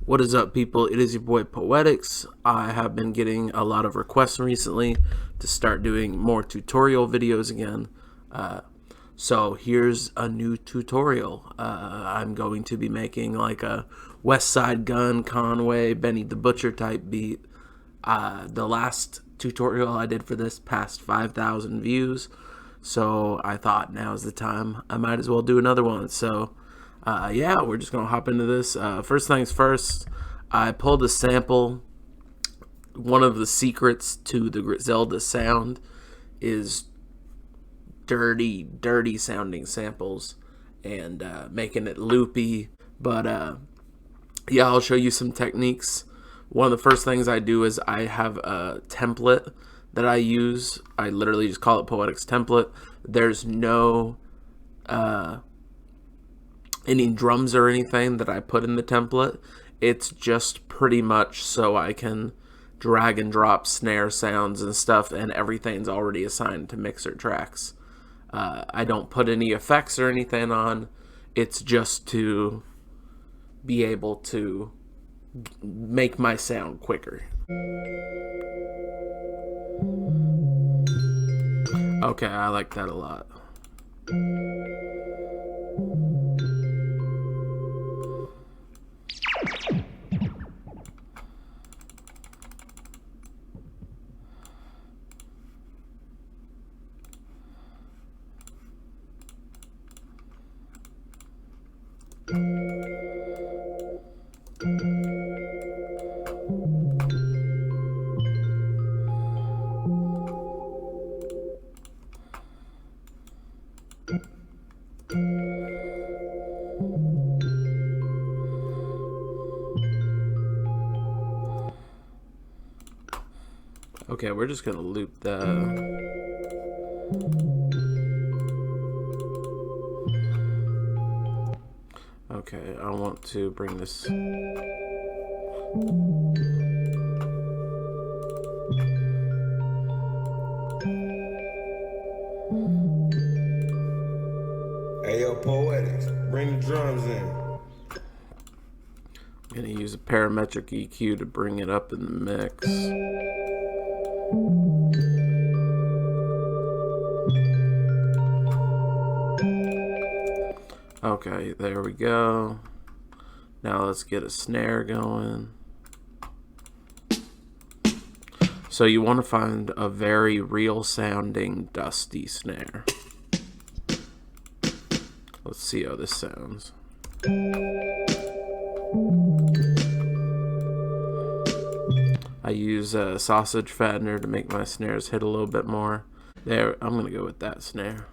What is up, people? It is your boy Poetics. I have been getting a lot of requests recently to start doing more tutorial videos again. So here's a new tutorial. I'm going to be making like a West Side Gun, Conway, Benny the Butcher type beat. The last tutorial I did for this passed 5,000 views. So I thought now's the time. I might as well do another one. So yeah, we're just gonna hop into this. First things first, I pulled a sample. One of the secrets to the Griselda sound is dirty sounding samples and making it loopy. But yeah, I'll show you some techniques. One of the first things I do is I have a template that I use. I literally just call it Poetics template. There's no any drums or anything that I put in the template. It's just pretty much so I can drag and drop snare sounds and stuff, and everything's already assigned to mixer tracks. I don't put any effects or anything on. It's just to be able to make my sound quicker. Okay, I like that a lot. Okay, we're just gonna loop that. Okay, I want to bring this. Hey yo, Poetics, bring the drums in. I'm gonna use a parametric EQ to bring it up in the mix. Okay, there we go. Now let's get a snare going. So you want to find a very real sounding dusty snare. Let's see how this sounds. I use a sausage fattener to make my snares hit a little bit more. There, I'm gonna go with that snare.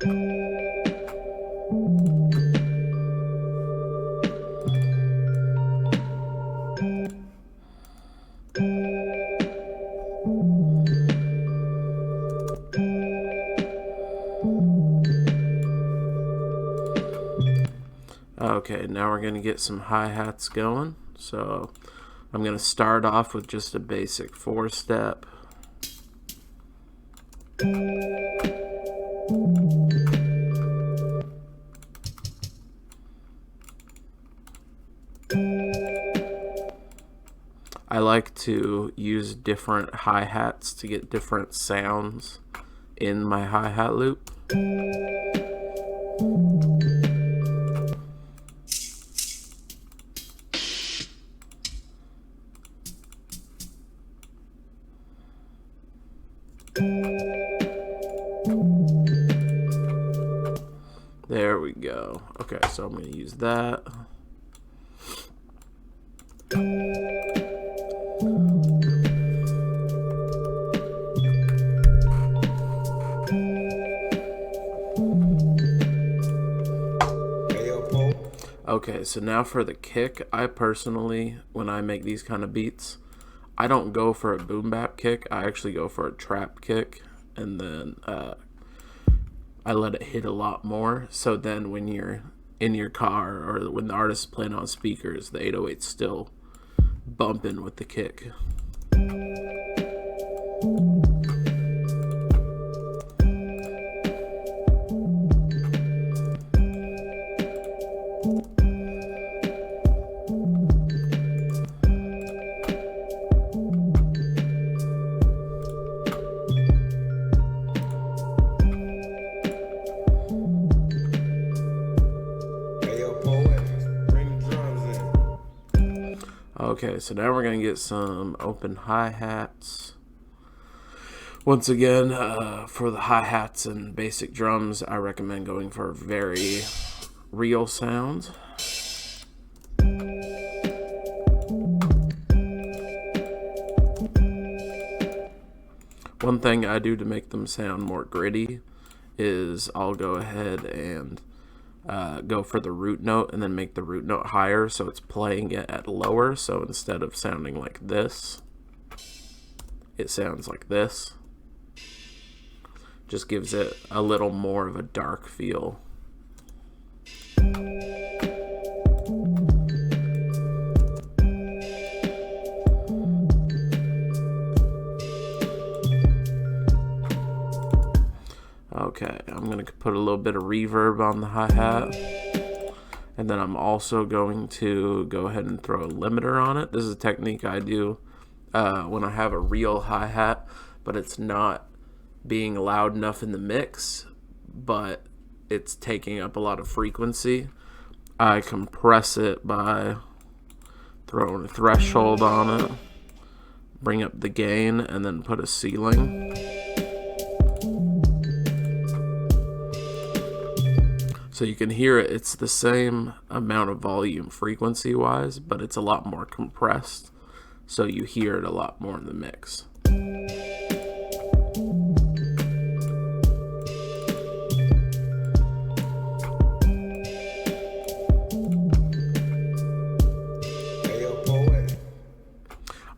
Okay, now we're going to get some hi-hats going. So I'm going to start off with just a basic 4-step. I like to use different hi-hats to get different sounds in my hi-hat loop. There we go. Okay, so I'm going to use that. Okay, so now for the kick, I personally, when I make these kind of beats, I don't go for a boom bap kick. I actually go for a trap kick, and then I let it hit a lot more. So then when you're in your car or when the artist is playing on speakers, the 808's still bumping with the kick. Okay, so now we're going to get some open hi-hats. Once again, for the hi-hats and basic drums, I recommend going for very real sounds. One thing I do to make them sound more gritty is I'll go ahead and go for the root note and then make the root note higher so it's playing it at lower. So instead of sounding like this, it sounds like this. Just gives it a little more of a dark feel. Okay, I'm going to put a little bit of reverb on the hi-hat. And then I'm also going to go ahead and throw a limiter on it. This is a technique I do when I have a real hi-hat, but it's not being loud enough in the mix, but it's taking up a lot of frequency. I compress it by throwing a threshold on it, bring up the gain, and then put a ceiling. So you can hear it, it's the same amount of volume frequency wise, but it's a lot more compressed. So you hear it a lot more in the mix.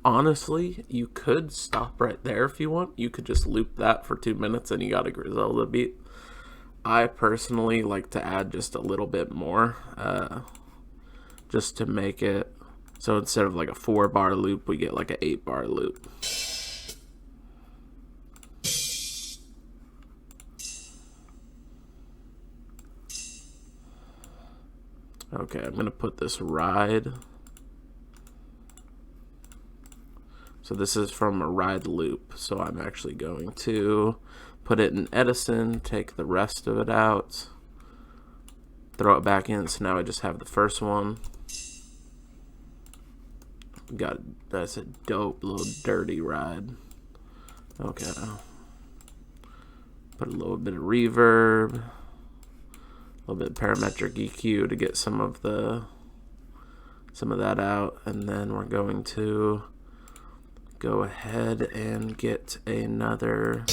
Honestly, you could stop right there if you want. You could just loop that for 2 minutes and you got a Griselda beat. I personally like to add just a little bit more, just to make it so instead of like a 4-bar loop, we get like an 8-bar loop. Okay, I'm gonna put this ride. So this is from a ride loop. So I'm actually going to put it in Edison, take the rest of it out, throw it back in. So now I just have the first one. That's a dope little dirty ride. Okay. Put a little bit of reverb, a little bit of parametric EQ to get some of that out, and then we're going to go ahead and get another.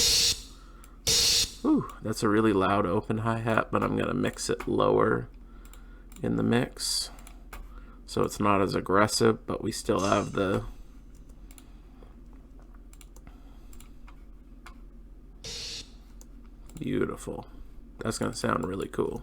Ooh, that's a really loud open hi-hat, but I'm gonna mix it lower in the mix so it's not as aggressive, but we still have the beautiful. That's gonna sound really cool.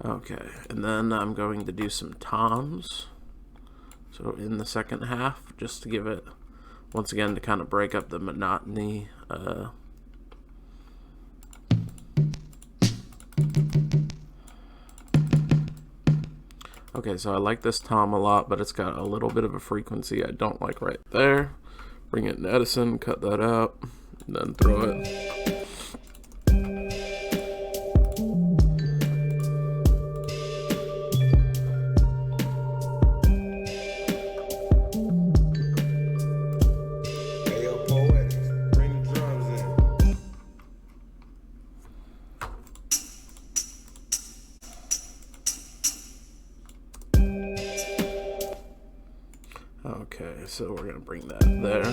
Okay, and then I'm going to do some toms. So in the second half, just to give it, once again, to kind of break up the monotony. Okay, so I like this tom a lot, but it's got a little bit of a frequency I don't like right there. Bring it in Edison, cut that out, and then throw it. Okay, so we're gonna bring that there.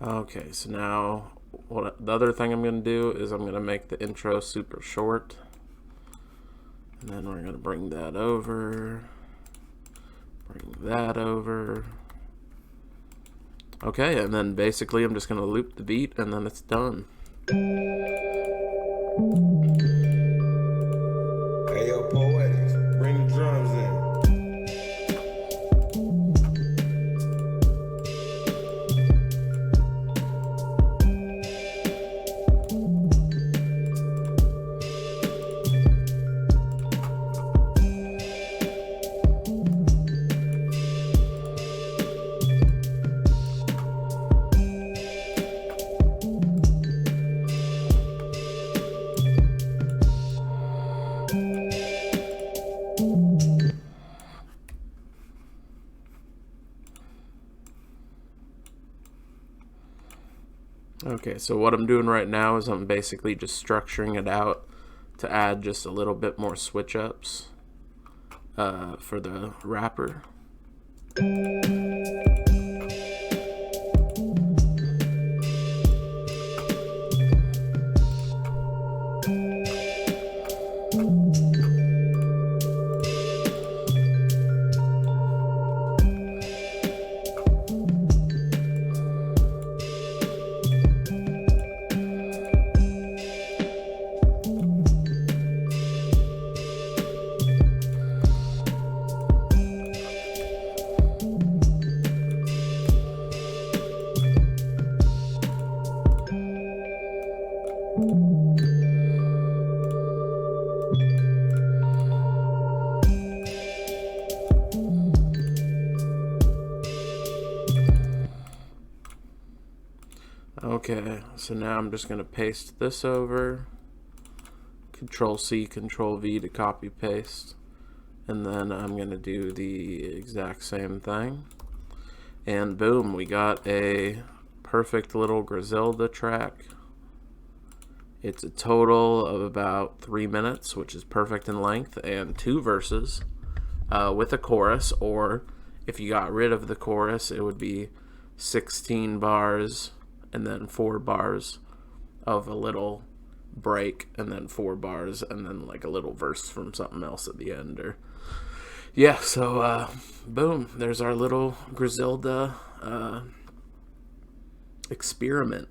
Okay, so now the other thing I'm gonna do is I'm gonna make the intro super short. And then we're going to bring that over. Bring that over. Okay, and then basically I'm just going to loop the beat and then it's done. Hey, yo, Poetics, bring the drums in. Okay, so what I'm doing right now is I'm basically just structuring it out to add just a little bit more switch ups for the wrapper. Okay, so now I'm just going to paste this over. Control C, Control V to copy paste. And then I'm going to do the exact same thing. And boom, we got a perfect little Griselda track. It's a total of about 3 minutes, which is perfect in length, and 2 verses with a chorus, or if you got rid of the chorus, it would be 16 bars and then 4 bars of a little break, and then 4 bars, and then like a little verse from something else at the end. Or yeah, so boom, there's our little Griselda experiment.